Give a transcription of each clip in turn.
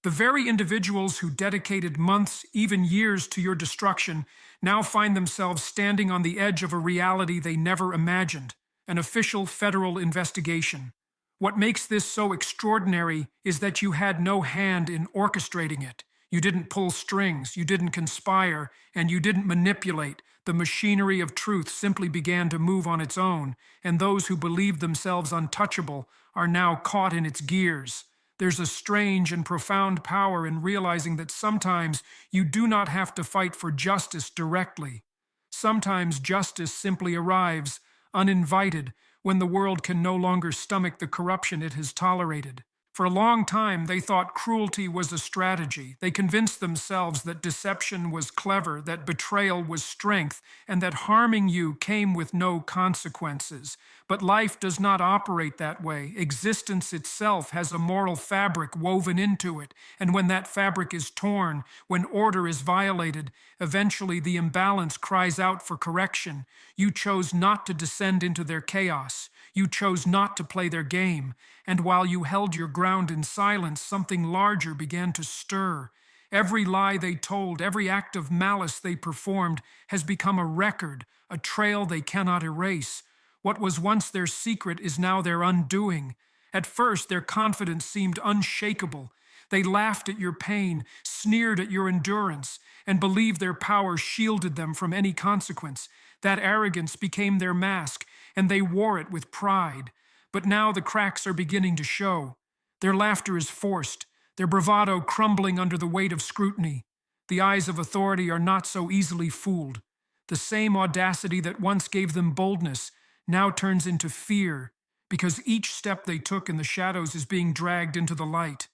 The very individuals who dedicated months, even years, to your destruction now find themselves standing on the edge of a reality they never imagined, an official federal investigation. What makes this so extraordinary is that you had no hand in orchestrating it. You didn't pull strings, you didn't conspire, and you didn't manipulate. The machinery of truth simply began to move on its own, and those who believed themselves untouchable are now caught in its gears. There's a strange and profound power in realizing that sometimes you do not have to fight for justice directly. Sometimes justice simply arrives, uninvited, when the world can no longer stomach the corruption it has tolerated. For a long time, they thought cruelty was a strategy. They convinced themselves that deception was clever, that betrayal was strength, and that harming you came with no consequences. But life does not operate that way. Existence itself has a moral fabric woven into it, and when that fabric is torn, when order is violated, eventually the imbalance cries out for correction. You chose not to descend into their chaos. You chose not to play their game, and while you held your ground in silence, something larger began to stir. Every lie they told, every act of malice they performed has become a record, a trail they cannot erase. What was once their secret is now their undoing. At first, their confidence seemed unshakable. They laughed at your pain, sneered at your endurance, and believed their power shielded them from any consequence. That arrogance became their mask, and they wore it with pride. But now the cracks are beginning to show. Their laughter is forced, their bravado crumbling under the weight of scrutiny. The eyes of authority are not so easily fooled. The same audacity that once gave them boldness now turns into fear, because each step they took in the shadows is being dragged into the light.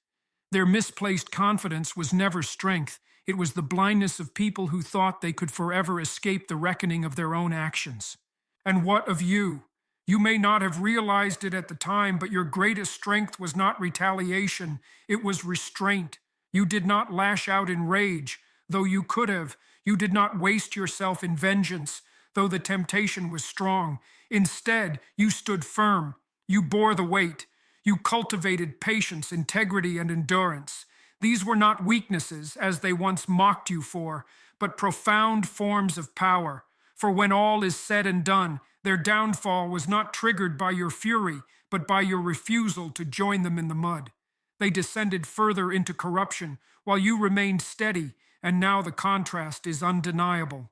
Their misplaced confidence was never strength. It was the blindness of people who thought they could forever escape the reckoning of their own actions. And what of you? You may not have realized it at the time, but your greatest strength was not retaliation, it was restraint. You did not lash out in rage, though you could have. You did not waste yourself in vengeance, though the temptation was strong. Instead, you stood firm. You bore the weight. You cultivated patience, integrity, and endurance. These were not weaknesses, as they once mocked you for, but profound forms of power. For when all is said and done, their downfall was not triggered by your fury, but by your refusal to join them in the mud. They descended further into corruption, while you remained steady, and now the contrast is undeniable.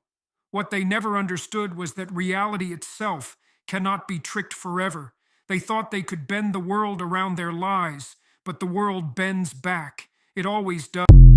What they never understood was that reality itself cannot be tricked forever. They thought they could bend the world around their lies, but the world bends back. It always does.